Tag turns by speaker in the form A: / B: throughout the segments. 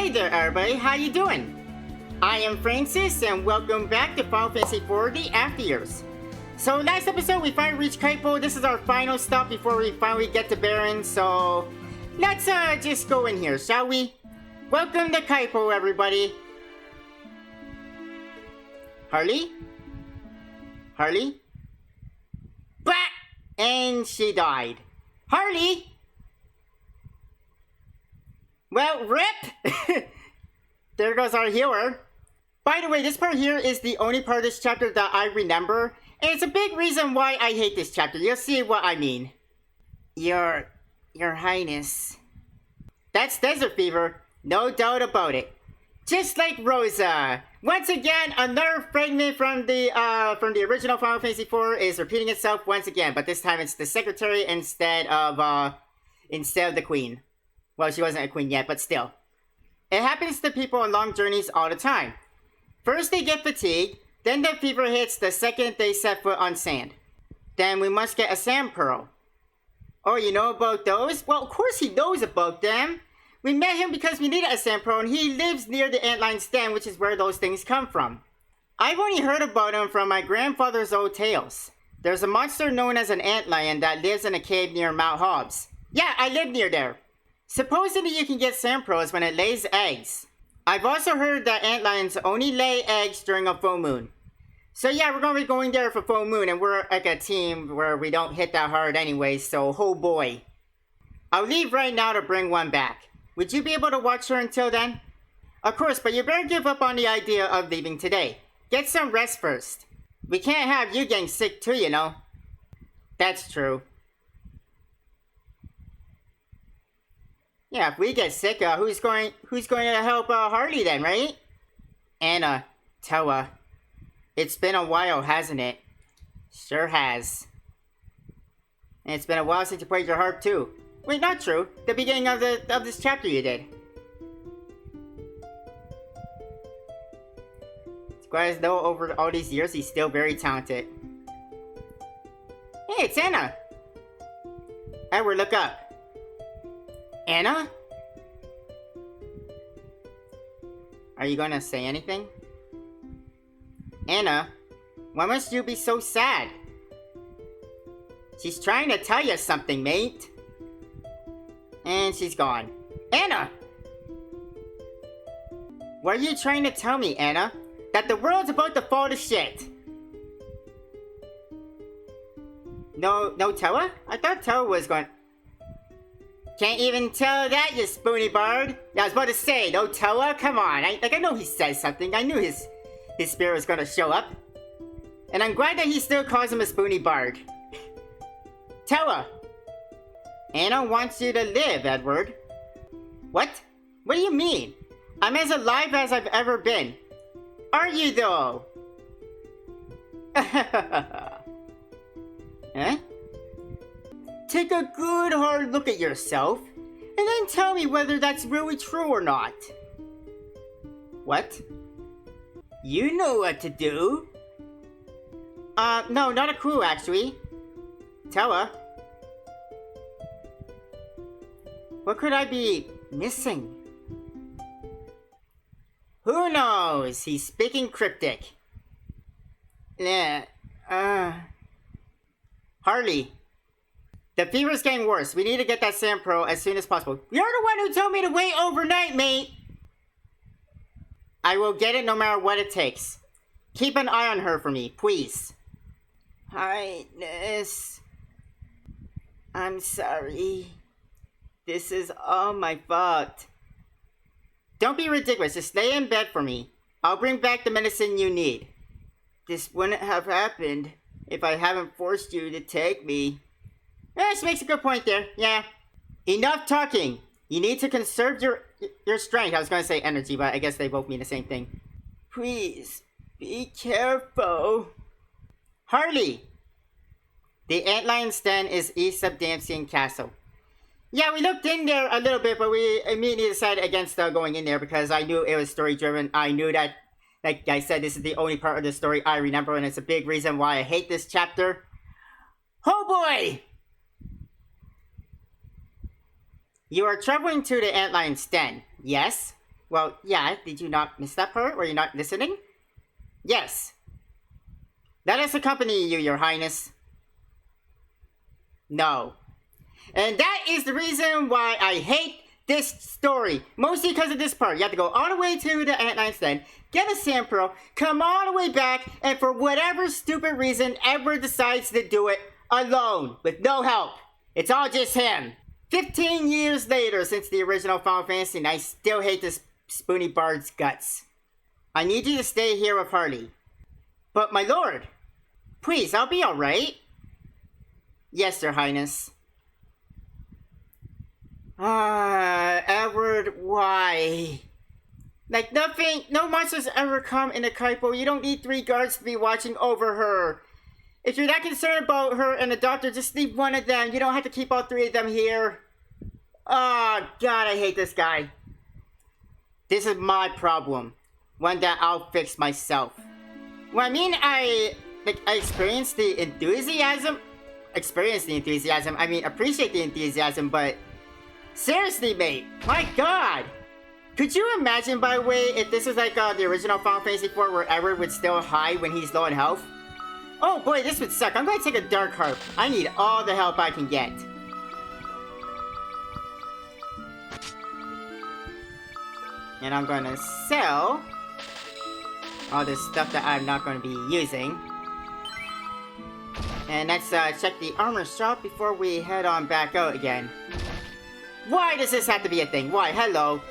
A: Hey there everybody, how you doing? I am Francis and welcome back to Final Fantasy IV The After Years. So last episode we finally reached Kaipo. This is our final stop before we finally get to Baron, so let's just go in here, shall we? Welcome to Kaipo, everybody. Harley? Harley? Bah! And she died. Harley! Well, rip! There goes our healer. By the way, this part here is the only part of this chapter that I remember. And it's a big reason why I hate this chapter. You'll see what I mean. Your Highness. That's Desert Fever. No doubt about it. Just like Rosa. Once again, another fragment from the original Final Fantasy IV is repeating itself once again. But this time it's the secretary instead of the queen. Well, she wasn't a queen yet, but still. It happens to people on long journeys all the time. First they get fatigued, then the fever hits the second they set foot on sand. Then we must get a sand pearl. Oh, you know about those? Well, of course he knows about them. We met him because we needed a sand pearl and he lives near the antlion's den, which is where those things come from. I've only heard about him from my grandfather's old tales. There's a monster known as an antlion that lives in a cave near Mount Hobbs. Yeah, I live near there. Supposedly you can get sand pearls when it lays eggs. I've also heard that antlions only lay eggs during a full moon. So yeah, we're going to be going there for full moon, and we're like a team where we don't hit that hard anyway, so oh boy. I'll leave right now to bring one back. Would you be able to watch her until then? Of course, but you better give up on the idea of leaving today. Get some rest first. We can't have you getting sick too, you know. That's true. Yeah, if we get sick, who's going to help Harley then, right? Anna, Toa. It's been a while, hasn't it? Sure has. And it's been a while since you played your harp too. Wait, not true. The beginning of this chapter you did. It's quite as though over all these years he's still very talented. Hey, it's Anna. Edward, look up. Anna? Are you gonna say anything? Anna, why must you be so sad? She's trying to tell you something, mate. And she's gone. Anna! What are you trying to tell me, Anna? That the world's about to fall to shit. No Toa? I thought Toa was going... Can't even tell that, you spoony bard. Yeah, I was about to say, no Toa, come on. I know he says something. I knew his spirit was gonna show up. And I'm glad that he still calls him a spoony bard. Toa. Anna wants you to live, Edward. What? What do you mean? I'm as alive as I've ever been. Are you though? Huh? Take a good hard look at yourself, and then tell me whether that's really true or not. What? You know what to do. No, not a clue actually. Toa. What could I be missing? Who knows? He's speaking cryptic. Harley. The fever's getting worse. We need to get that sand pearl as soon as possible. You're the one who told me to wait overnight, mate! I will get it no matter what it takes. Keep an eye on her for me, please. Highness. I'm sorry. This is all my fault. Don't be ridiculous. Just stay in bed for me. I'll bring back the medicine you need. This wouldn't have happened if I haven't forced you to take me. Yeah, she makes a good point there, yeah. Enough talking. You need to conserve your strength. I was going to say energy, but I guess they both mean the same thing. Please, be careful. Harley! The Antlion's Den is east of Damcyan Castle. Yeah, we looked in there a little bit, but we immediately decided against going in there because I knew it was story-driven. I knew that, like I said, this is the only part of the story I remember, and it's a big reason why I hate this chapter. Oh boy! You are traveling to the Antlion's Den, yes? Well, yeah, did you not miss that part? Were you not listening? Yes. Let us accompany you, Your Highness. No. And that is the reason why I hate this story. Mostly because of this part. You have to go all the way to the Ant-Line's Den, get a Sand-Pearl, come all the way back, and for whatever stupid reason, Edward decides to do it alone, with no help. It's all just him. 15 years later since the original Final Fantasy, and I still hate this Spoony Bard's guts. I need you to stay here with Harley. But my lord, please, I'll be alright. Yes, Your Highness. Edward, why? Like nothing, no monsters ever come in a Kaipo. You don't need 3 guards to be watching over her. If you're that concerned about her and the doctor, just leave one of them. You don't have to keep all 3 of them here. Oh, God, I hate this guy. This is my problem. One that I'll fix myself. Well, I mean, I experienced the enthusiasm. I mean, appreciate the enthusiasm, but seriously, mate, my God. Could you imagine, by the way, if this was like the original Final Fantasy IV where Edward would still hide when he's low in health? Oh boy, this would suck. I'm going to take a Dark Harp. I need all the help I can get. And I'm going to sell all this stuff that I'm not going to be using. And let's check the armor shop before we head on back out again. Why does this have to be a thing? Why? Hello.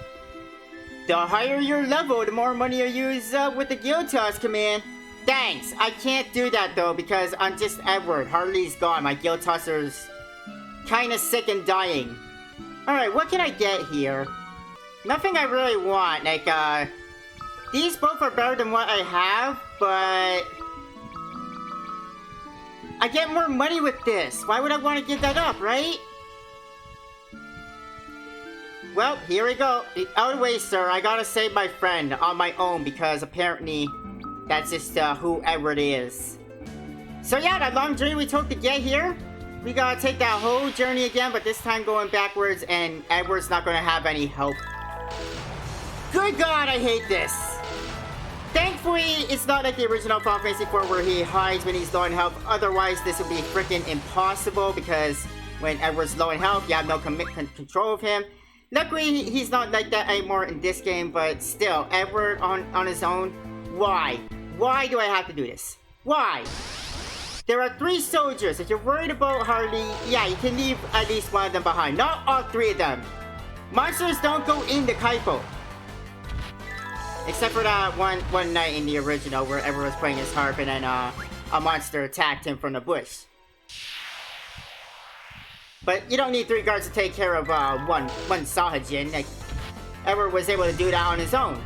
A: The higher your level, the more money you use with the Guild Toss command. Thanks. I can't do that though because I'm just Edward. Harley's gone. My Guild Tosser's kinda sick and dying. Alright, what can I get here? Nothing I really want. Like, these both are better than what I have, but I get more money with this. Why would I want to give that up, right? Well, here we go. Out of the way, sir. I gotta save my friend on my own because apparently that's just who Edward is. So yeah, that long journey we took to get here, we gotta take that whole journey again, but this time going backwards, and Edward's not gonna have any help. Good God, I hate this. Thankfully, it's not like the original Final Fantasy IV where he hides when he's low in health. Otherwise, this would be freaking impossible because when Edward's low in health, you have no control of him. Luckily, he's not like that anymore in this game, but still, Edward on his own, why? Why do I have to do this? Why? There are 3 soldiers. If you're worried about Harley, yeah, you can leave at least one of them behind. Not all 3 of them. Monsters don't go in the Kaipo. Except for that one night in the original where Edward was playing his harp and then a monster attacked him from the bush. But you don't need 3 guards to take care of one Sahajin. Like, Edward was able to do that on his own.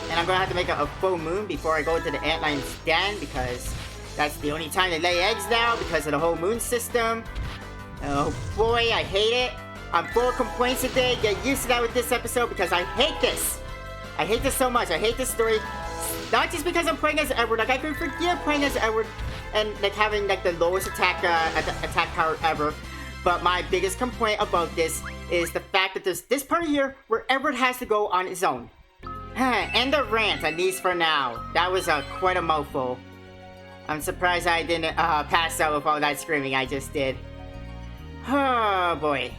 A: And I'm gonna have to make a full moon before I go to the Ant-Line's Den because that's the only time they lay eggs now because of the whole moon system. Oh boy, I hate it. I'm full of complaints today. Get used to that with this episode because I hate this. I hate this so much. I hate this story. Not just because I'm playing as Edward. Like, I could forgive playing as Edward and like having like the lowest attack power ever. But my biggest complaint about this is the fact that there's this part here where Edward has to go on his own. End of rant, at least for now. That was quite a mouthful. I'm surprised I didn't pass out with all that screaming I just did. Oh boy.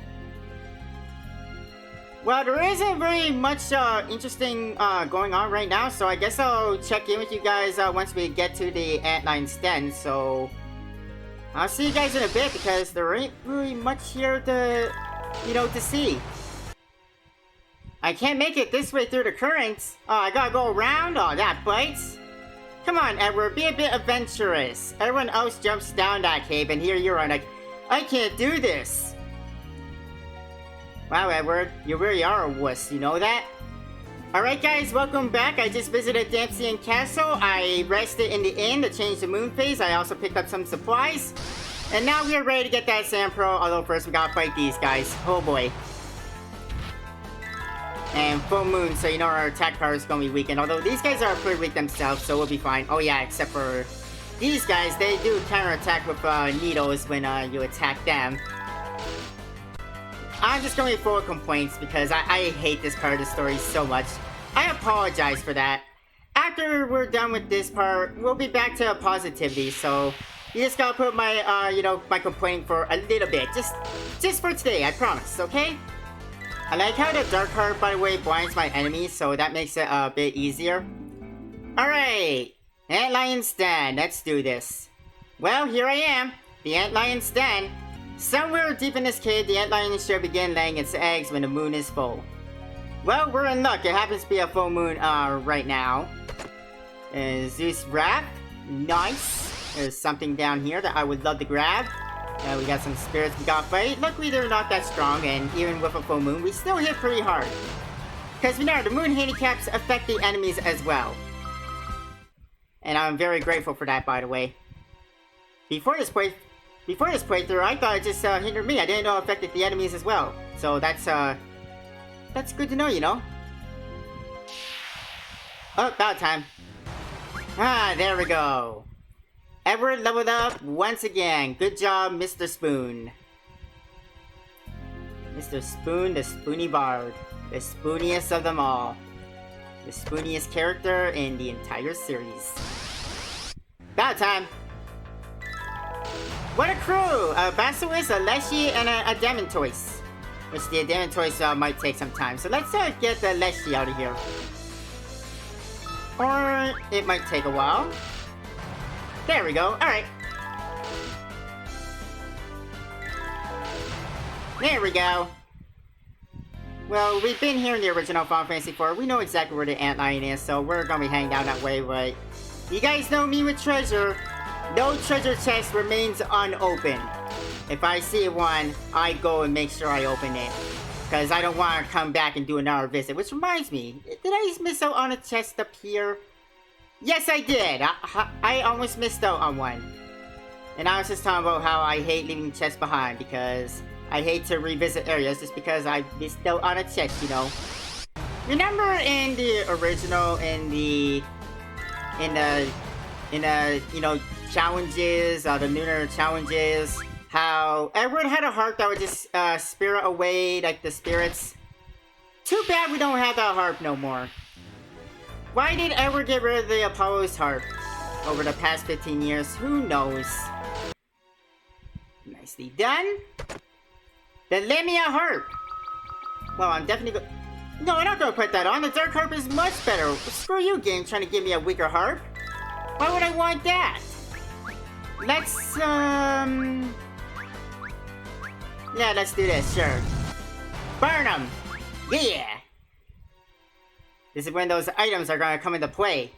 A: Well, there isn't very much interesting going on right now, so I guess I'll check in with you guys once we get to the Ant-Line's Den, so I'll see you guys in a bit because there ain't really much here to, to see. I can't make it this way through the currents. Oh, I gotta go around? Oh, that bites. Come on, Edward, be a bit adventurous. Everyone else jumps down that cave, and here you are like, I can't do this. Wow, Edward, you really are a wuss, you know that? Alright guys, welcome back. I just visited Damcyan Castle. I rested in the inn to change the moon phase. I also picked up some supplies. And now we are ready to get that Sand-Pearl, although first we gotta fight these guys. Oh boy. And full moon, so you know our attack power is gonna be weakened. Although these guys are pretty weak themselves, so we'll be fine. Oh yeah, except for these guys, they do counterattack with needles when you attack them. I'm just going full of complaints because I hate this part of the story so much. I apologize for that. After we're done with this part, we'll be back to positivity, so you just gotta put my, my complaining for a little bit. Just for today, I promise, okay? I like how the Dark Heart, by the way, blinds my enemies, so that makes it a bit easier. Alright, Antlion's Den, let's do this. Well, here I am, the Antlion's Den. Somewhere deep in this cave, the Antlion should begin laying its eggs when the moon is full. Well, we're in luck, it happens to be a full moon, right now. Zeus Wrath, nice. There's something down here that I would love to grab. We got some spirits we gotta fight. Luckily, they're not that strong, and even with a full moon, we still hit pretty hard. Because we know the moon handicaps affect the enemies as well. And I'm very grateful for that, by the way. Before this playthrough, I thought it just hindered me. I didn't know it affected the enemies as well. So that's good to know, you know. Oh, about time. Ah, there we go. Edward leveled up once again. Good job, Mr. Spoon. Mr. Spoon, the Spoony Bard. The spooniest of them all. The spooniest character in the entire series. About time. What a crew! A Basilisk, a Leshy, and a Demontoise. Which the Demontoise might take some time. So let's get the Leshy out of here. Or it might take a while. There we go, alright. There we go. Well, we've been here in the original Final Fantasy IV. We know exactly where the Antlion is, so we're gonna be heading down that way, but you guys know me with treasure. No treasure chest remains unopened. If I see one, I go and make sure I open it. Because I don't want to come back and do another visit. Which reminds me, did I just miss out on a chest up here? Yes, I did! I almost missed out on one. And I was just talking about how I hate leaving chests behind because I hate to revisit areas just because I missed out on a chest, you know. Remember in the original, in the challenges, the lunar challenges, how everyone had a heart that would just spirit away, like the spirits. Too bad we don't have that harp no more. Why did Edward get rid of the Apollo's harp over the past 15 years? Who knows? Nicely done. The Lemia harp. Well, I'm definitely No, I'm not gonna put that on. The Dark Harp is much better. Screw you, game, trying to give me a weaker harp. Why would I want that? Let's, yeah, let's do this, sure. Burn them! Yeah! This is when those items are gonna come into play.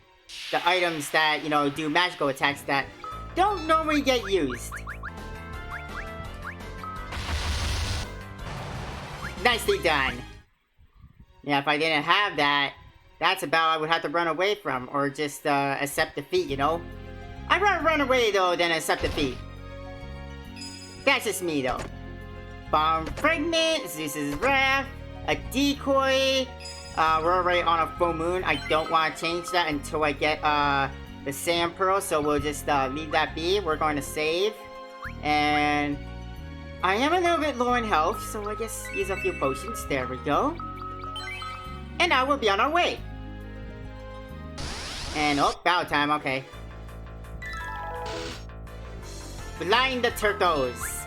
A: The items that, you know, do magical attacks that don't normally get used. Nicely done. Yeah, if I didn't have that, that's a battle I would have to run away from, or just, accept defeat, you know? I'd rather run away, though, than accept defeat. That's just me, though. Bomb Fragment, Zeus's Wrath, a Decoy. We're already on a full moon. I don't want to change that until I get, the Sand Pearl, so we'll just, leave that be. We're going to save. And I am a little bit low in health, so I guess use a few potions. There we go. And now we'll be on our way. And, oh, battle time, okay. Blind the turtles.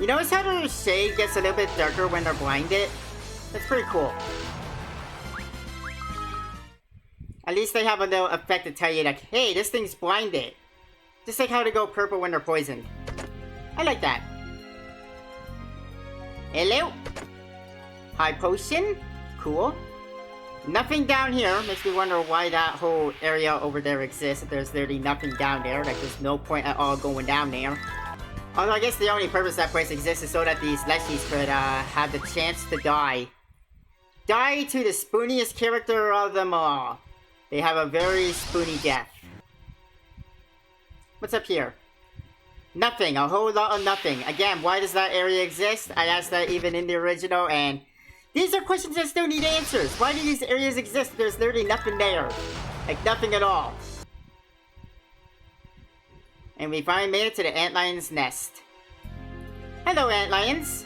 A: You notice how their shade gets a little bit darker when they're blinded? That's pretty cool. At least they have a little effect to tell you like, hey, this thing's blinded. Just like how they go purple when they're poisoned. I like that. Hello? High potion? Cool. Nothing down here. Makes me wonder why that whole area over there exists. If there's literally nothing down there. Like, there's no point at all going down there. Although, I guess the only purpose that place exists is so that these Leshies could, have the chance to die. Die to the spooniest character of them all. They have a very spoony death. What's up here? Nothing. A whole lot of nothing. Again, why does that area exist? I asked that even in the original, and these are questions that still need answers. Why do these areas exist? There's literally nothing there. Like, nothing at all. And we finally made it to the Antlion's nest. Hello, Antlions.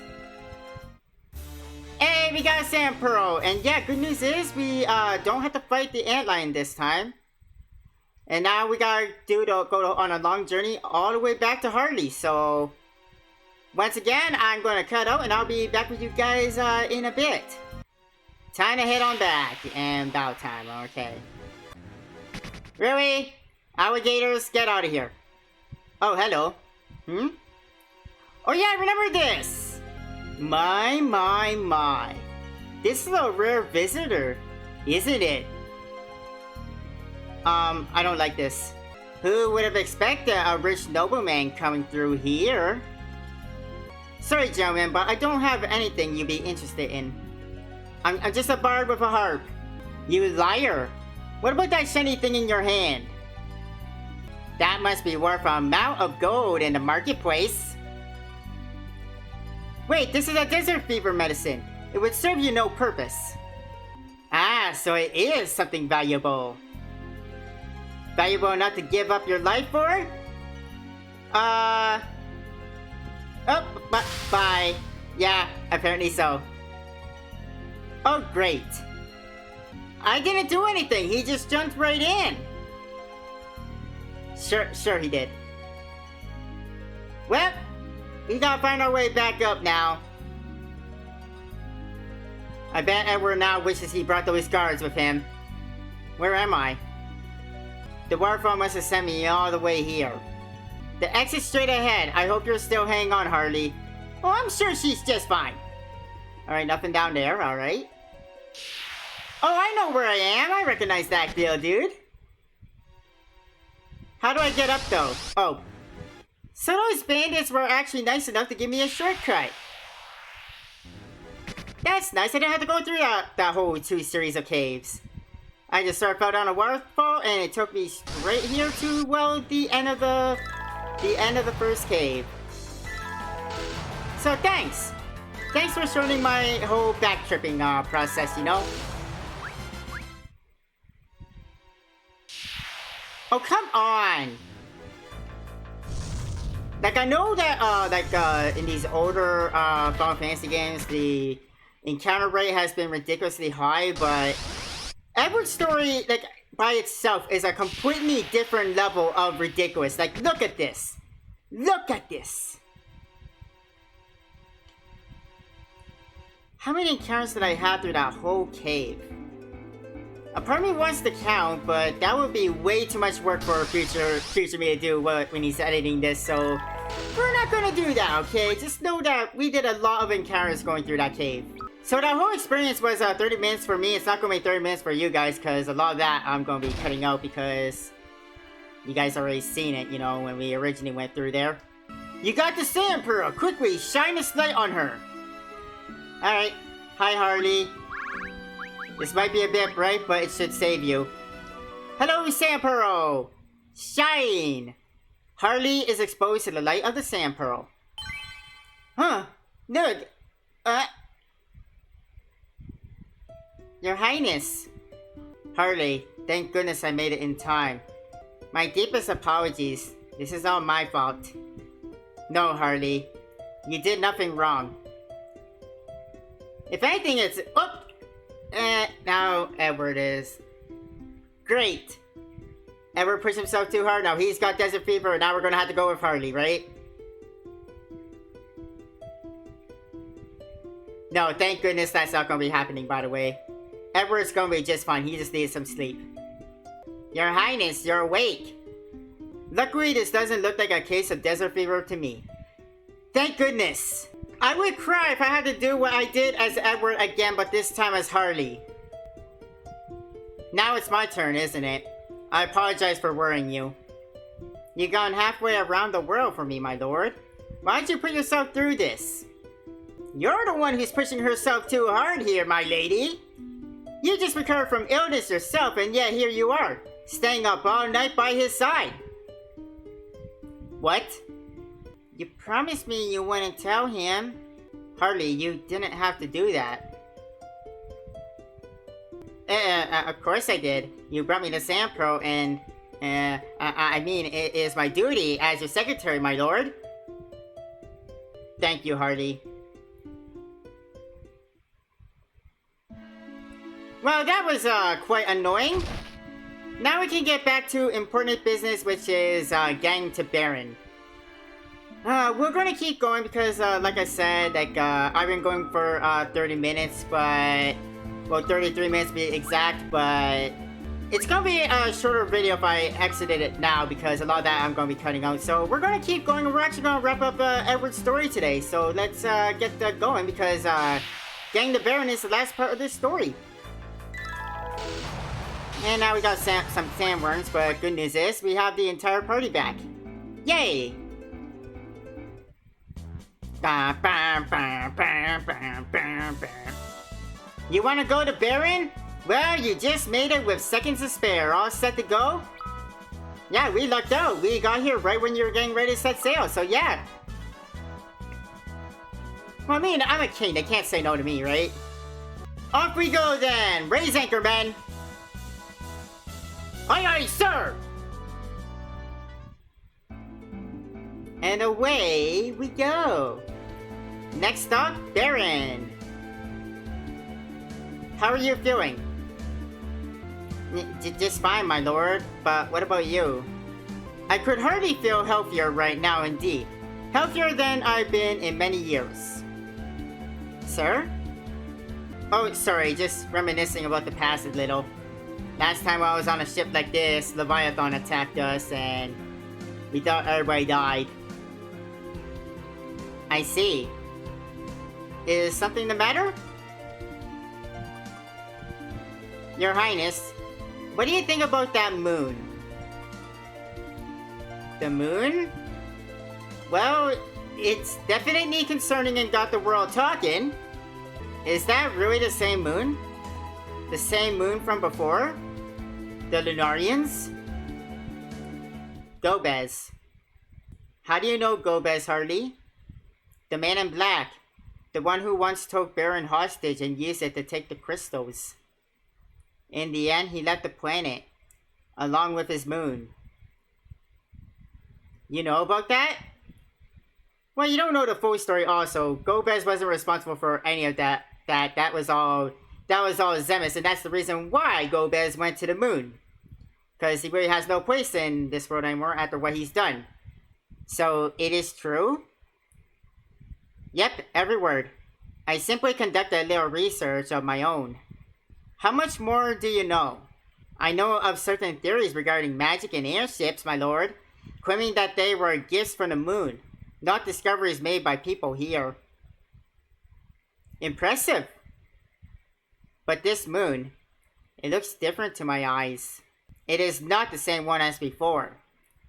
A: Hey, we got Sam Pearl, and yeah, good news is we don't have to fight the Antlion this time. And now we gotta go on a long journey all the way back to Harley. So once again, I'm gonna cut out, and I'll be back with you guys in a bit. Time to head on back, and about time. Okay. Really? Alligators, get out of here. Oh, hello. Oh yeah, remember this. My. This is a rare visitor, isn't it? I don't like this. Who would have expected a rich nobleman coming through here? Sorry, gentlemen, but I don't have anything you'd be interested in. I'm just a bard with a harp. You liar. What about that shiny thing in your hand? That must be worth an amount of gold in the marketplace. Wait, this is a desert fever medicine. It would serve you no purpose. Ah, so it is something valuable. Valuable enough to give up your life for? Oh, bye. Yeah, apparently so. Oh, great. I didn't do anything. He just jumped right in. Sure he did. Well, we gotta find our way back up now. I bet Edward now wishes he brought those guards with him. Where am I? The waterfall must have sent me all the way here. The exit's straight ahead. I hope you're still hanging on, Harley. Oh, I'm sure she's just fine. Alright, nothing down there, alright. Oh, I know where I am. I recognize that deal, dude. How do I get up, though? Oh. So those bandits were actually nice enough to give me a shortcut. That's nice. I didn't have to go through that whole 2 series of caves. I just sort of fell down a waterfall, and it took me straight here to, well, the end of the first cave. So thanks. Thanks for shortening my whole backtripping process, you know. Oh, come on. Like, I know that, in these older, Final Fantasy games, the encounter rate has been ridiculously high, but Edward's story, like, by itself is a completely different level of ridiculous. Like, look at this. Look at this. How many encounters did I have through that whole cave? A part of me wants to count, but that would be way too much work for future me to do when he's editing this, so we're not gonna do that, okay? Just know that we did a lot of encounters going through that cave. So that whole experience was 30 minutes for me. It's not gonna be 30 minutes for you guys, because a lot of that I'm gonna be cutting out because you guys already seen it, you know, when we originally went through there. You got the Sand Pearl! Quickly, shine this light on her! Alright. Hi, Harley. This might be a bit bright, but it should save you. Hello, Sand Pearl! Shine! Harley is exposed to the light of the Sand Pearl. Huh? Look! Your Highness! Harley, thank goodness I made it in time. My deepest apologies. This is all my fault. No, Harley. You did nothing wrong. If anything, it's... Oh! Now Edward is. Great! Edward pushed himself too hard. Now he's got desert fever, and now we're gonna have to go with Harley, right? No, thank goodness that's not gonna be happening, by the way. Edward's gonna be just fine. He just needs some sleep. Your Highness, you're awake. Luckily, this doesn't look like a case of desert fever to me. Thank goodness. I would cry if I had to do what I did as Edward again, but this time as Harley. Now it's my turn, isn't it? I apologize for worrying you. You've gone halfway around the world for me, my lord. Why'd you put yourself through this? You're the one who's pushing herself too hard here, my lady. You just recovered from illness yourself, and yet here you are, staying up all night by his side. What? You promised me you wouldn't tell him. Harley, you didn't have to do that. Of course I did. You brought me the Sand Pearl, and, I mean, it is my duty as your secretary, my lord. Thank you, Harley. Well, that was quite annoying. Now we can get back to important business, which is getting to Baron. We're gonna keep going because, like I said, I've been going for 30 minutes, but... Well, 33 minutes to be exact, but... It's gonna be a shorter video if I exited it now because a lot of that I'm gonna be cutting out. So we're gonna keep going and we're actually gonna wrap up Edward's story today. So let's get going because getting the Baron is the last part of this story. And now we got some sandworms, but good news is we have the entire party back. Yay! You wanna go to Baron? Well, you just made it with seconds to spare. All set to go? Yeah, we lucked out. We got here right when you were getting ready to set sail, so yeah. Well, I mean, I'm a king. They can't say no to me, right? Off we go then. Raise anchor, men. Aye, aye, sir! And away we go. Next stop, Baron. How are you feeling? Just fine, my lord. But what about you? I could hardly feel healthier right now, indeed. Healthier than I've been in many years. Sir? Oh, sorry, just reminiscing about the past a little. Last time I was on a ship like this, Leviathan attacked us and we thought everybody died. I see. Is something the matter? Your Highness, what do you think about that moon? The moon? Well, it's definitely concerning and got the world talking. Is that really the same moon? The same moon from before? The Lunarians? Gobez. How do you know Gobez, Harley? The man in black. The one who once took Baron hostage and used it to take the crystals. In the end, he left the planet, along with his moon. You know about that? Well, you don't know the full story also. Gobez wasn't responsible for any of that. That was all Zemus, and that's the reason why Gobez went to the moon. Because he really has no place in this world anymore after what he's done. So, it is true? Yep, every word. I simply conducted a little research of my own. How much more do you know? I know of certain theories regarding magic and airships, my lord, claiming that they were gifts from the moon, not discoveries made by people here. Impressive! But this moon, it looks different to my eyes. It is not the same one as before,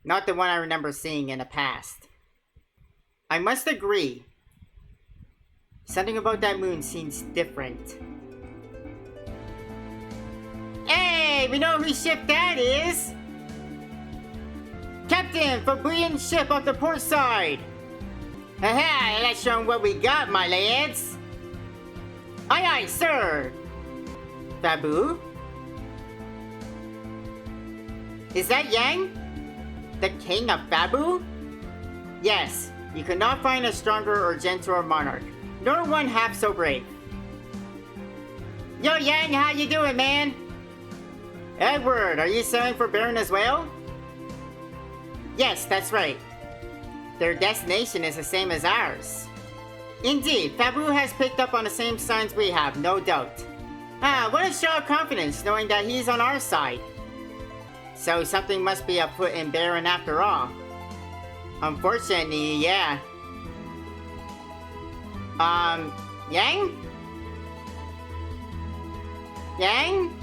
A: not the one I remember seeing in the past. I must agree, something about that moon seems different. Hey, we know whose ship that is! Captain, Fabrian ship off the port side! Haha, let's show 'em what we got, my lads! Aye aye, sir! Fabu? Is that Yang? The king of Fabu? Yes, you could not find a stronger or gentler monarch, nor one half so brave. Yo Yang, how you doing, man? Edward, are you sailing for Baron as well? Yes, that's right. Their destination is the same as ours. Indeed, Fabu has picked up on the same signs we have, no doubt. What a show of confidence knowing that he's on our side. So something must be afoot in Baron after all. Unfortunately, yeah. Yang? Yang?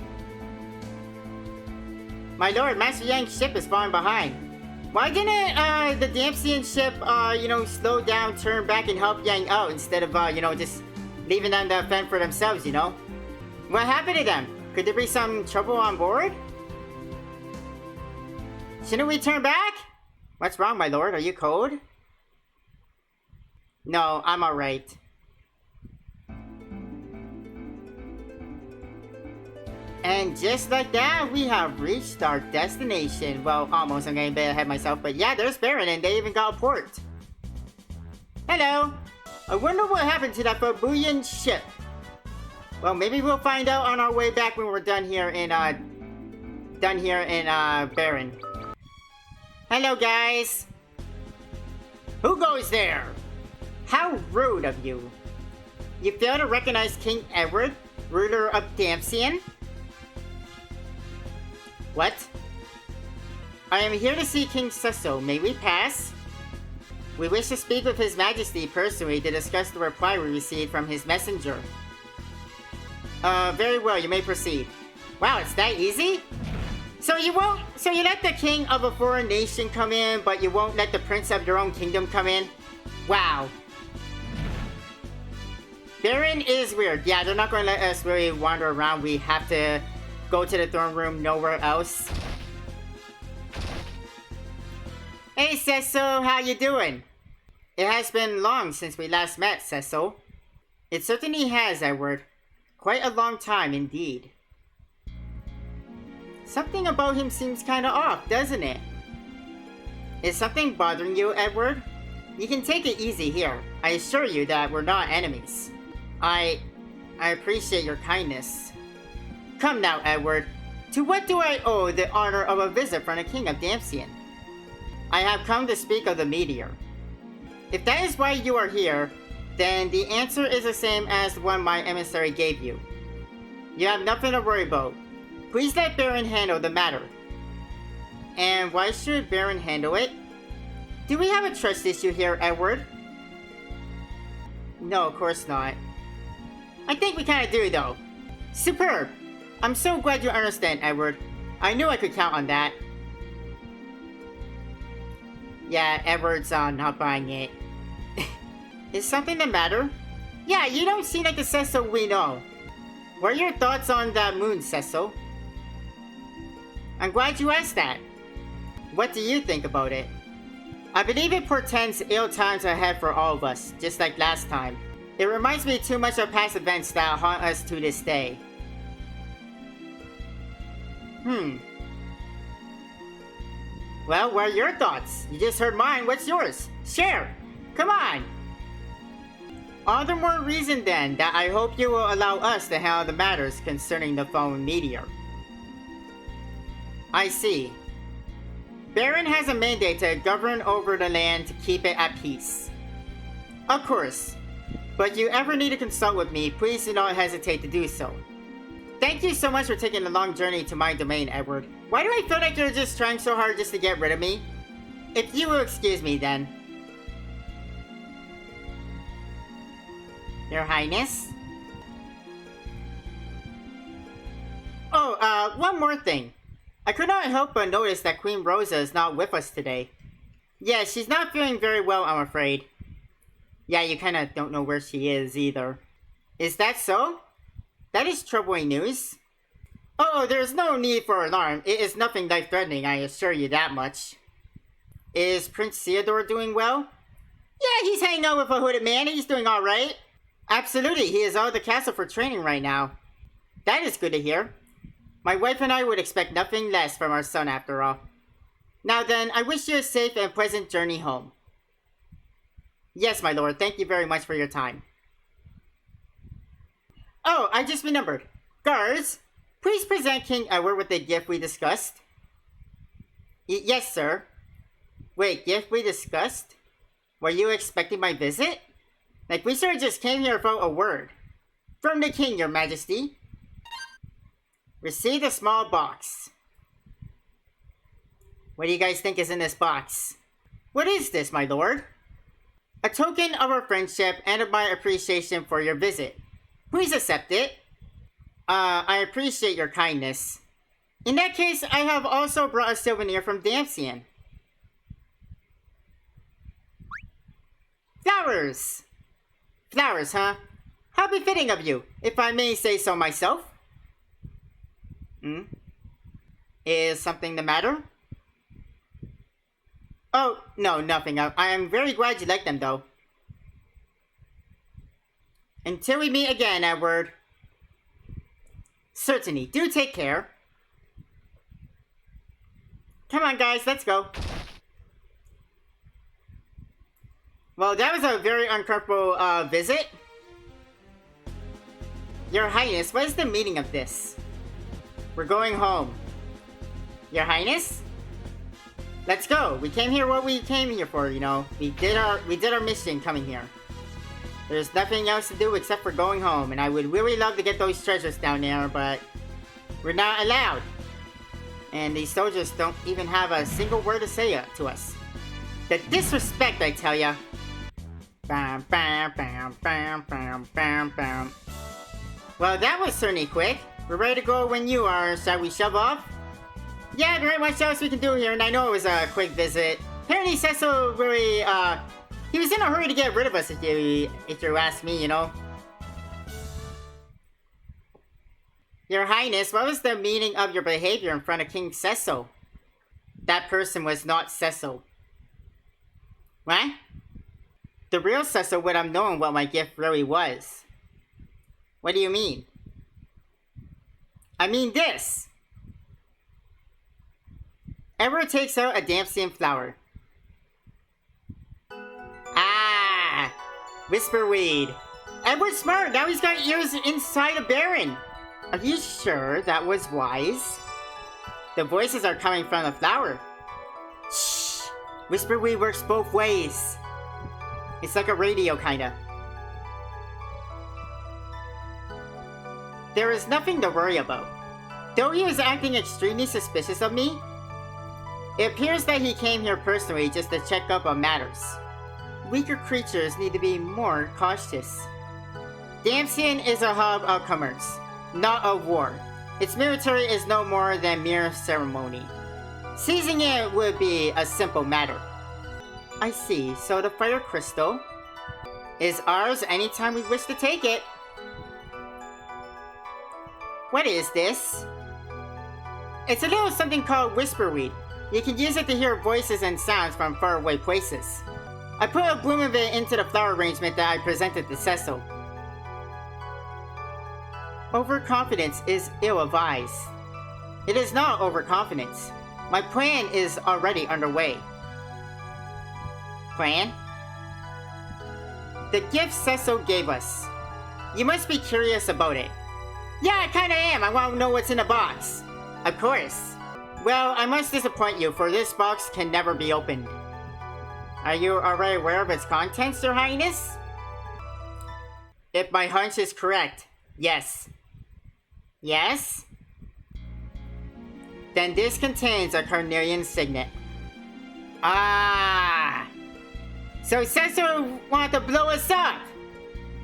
A: My lord, Master Yang's ship is falling behind. Why didn't, the Damcyan ship, slow down, turn back, and help Yang out instead of, just leaving them to fend for themselves, you know? What happened to them? Could there be some trouble on board? Shouldn't we turn back? What's wrong, my lord? Are you cold? No, I'm alright. And just like that, we have reached our destination. Well, almost. I'm getting a bit ahead of myself. But yeah, there's Baron, and they even got a port. Hello. I wonder what happened to that baboon ship. Well, maybe we'll find out on our way back when we're done here in Baron. Hello, guys. Who goes there? How rude of you. You fail to recognize King Edward, ruler of Damcyan? What? I am here to see King Cecil. May we pass? We wish to speak with His Majesty personally to discuss the reply we received from his messenger. Very well, you may proceed. Wow, it's that easy? So you let the king of a foreign nation come in, but you won't let the prince of your own kingdom come in? Wow. Baron is weird. Yeah, they're not going to let us really wander around. We have to go to the throne room, nowhere else. Hey, Cecil, how you doing? It has been long since we last met, Cecil. It certainly has, Edward. Quite a long time indeed. Something about him seems kinda off, doesn't it? Is something bothering you, Edward? You can take it easy here. I assure you that we're not enemies. I appreciate your kindness. Come now, Edward. To what do I owe the honor of a visit from the King of Damcyan? I have come to speak of the meteor. If that is why you are here, then the answer is the same as the one my emissary gave you. You have nothing to worry about. Please let Baron handle the matter. And why should Baron handle it? Do we have a trust issue here, Edward? No, of course not. I think we kinda do, though. Superb! I'm so glad you understand, Edward. I knew I could count on that. Yeah, Edward's not buying it. Is something the matter? Yeah, you don't seem like the Cecil we know. What are your thoughts on that moon, Cecil? I'm glad you asked that. What do you think about it? I believe it portends ill times ahead for all of us, just like last time. It reminds me too much of past events that haunt us to this day. Well, what are your thoughts? You just heard mine, what's yours? Share! Come on! All the more reason then that I hope you will allow us to handle the matters concerning the fallen meteor. I see. Baron has a mandate to govern over the land to keep it at peace. Of course. But if you ever need to consult with me, please do not hesitate to do so. Thank you so much for taking the long journey to my domain, Edward. Why do I feel like you're just trying so hard just to get rid of me? If you will excuse me then. Your Highness? Oh, one more thing. I could not help but notice that Queen Rosa is not with us today. Yeah, she's not feeling very well, I'm afraid. Yeah, you kinda don't know where she is either. Is that so? That is troubling news. Oh, there's no need for alarm. It is nothing life-threatening, I assure you that much. Is Prince Theodore doing well? Yeah, he's hanging out with a hooded man. He's doing alright. Absolutely, he is out of the castle for training right now. That is good to hear. My wife and I would expect nothing less from our son after all. Now then, I wish you a safe and pleasant journey home. Yes, my lord, thank you very much for your time. Oh, I just remembered. Guards, please present King Edward with the gift we discussed. Yes, sir. Wait, gift we discussed? Were you expecting my visit? Like, we sort of just came here without a word. From the king, your majesty. Receive a small box. What do you guys think is in this box? What is this, my lord? A token of our friendship and of my appreciation for your visit. Please accept it. I appreciate your kindness. In that case, I have also brought a souvenir from Damcyan. Flowers! Flowers, huh? How befitting of you, if I may say so myself. Is something the matter? Oh, no, nothing. I am very glad you like them, though. Until we meet again, Edward. Certainly. Do take care. Come on, guys. Let's go. Well, that was a very uncomfortable visit. Your Highness, what is the meaning of this? We're going home. Your Highness? Let's go. We came here what we came here for, you know. We did our mission coming here. There's nothing else to do except for going home, and I would really love to get those treasures down there, but we're not allowed. And these soldiers don't even have a single word to say to us. The disrespect, I tell ya. Bam, bam, bam, bam, bam, bam, bam. Well, that was certainly quick. We're ready to go when you are. Shall we shove off? Yeah, there ain't much else we can do here, and I know it was a quick visit. Apparently Cecil really, he was in a hurry to get rid of us if you ask me, you know. Your Highness, what was the meaning of your behavior in front of King Cecil? That person was not Cecil. What? The real Cecil would have known what my gift really was. What do you mean? I mean this! Edward takes out a Damcyan flower. Ah! Whisperweed. Edward's smart! Now he's got ears inside a Baron! Are you sure that was wise? The voices are coming from the flower. Shh! Whisperweed works both ways. It's like a radio, kinda. There is nothing to worry about. Though he was acting extremely suspicious of me, it appears that he came here personally just to check up on matters. Weaker creatures need to be more cautious. Damcyan is a hub of commerce, not of war. Its military is no more than mere ceremony. Seizing it would be a simple matter. I see, so the fire crystal is ours anytime we wish to take it. What is this? It's a little something called Whisperweed. You can use it to hear voices and sounds from faraway places. I put a bloom of it into the flower arrangement that I presented to Cecil. Overconfidence is ill-advised. It is not overconfidence. My plan is already underway. Plan? The gift Cecil gave us. You must be curious about it. Yeah, I kinda am. I want to know what's in the box. Of course. Well, I must disappoint you, for this box can never be opened. Are you already aware of its contents, Your Highness? If my hunch is correct, yes. Yes? Then this contains a carnelian signet. Ah! So Cecil wanted to blow us up!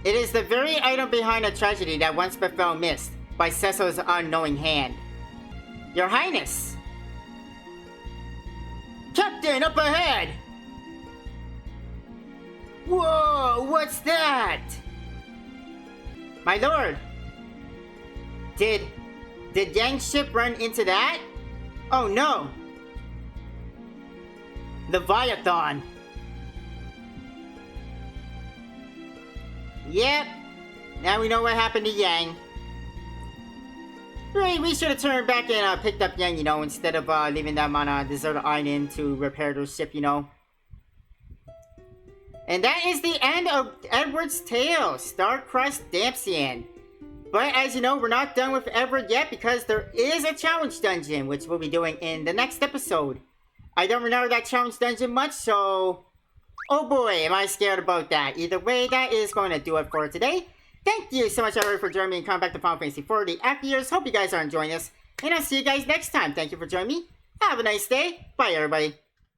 A: It is the very item behind a tragedy that once befell Mist by Cecil's unknowing hand. Your Highness! Captain, up ahead! Whoa, what's that? My lord! Did Yang's ship run into that? Oh no! Leviathan! Yep, now we know what happened to Yang. Really, we should have turned back and picked up Yang, you know, instead of leaving them on a deserted island to repair their ship, you know. And that is the end of Edward's tale, Star-Crossed Damcyan. But as you know, we're not done with Edward yet because there is a challenge dungeon, which we'll be doing in the next episode. I don't remember that challenge dungeon much, so... oh boy, am I scared about that. Either way, that is going to do it for today. Thank you so much, everyone, for joining me in Coming Back to Final Fantasy 40 after years. Hope you guys are enjoying this. And I'll see you guys next time. Thank you for joining me. Have a nice day. Bye, everybody.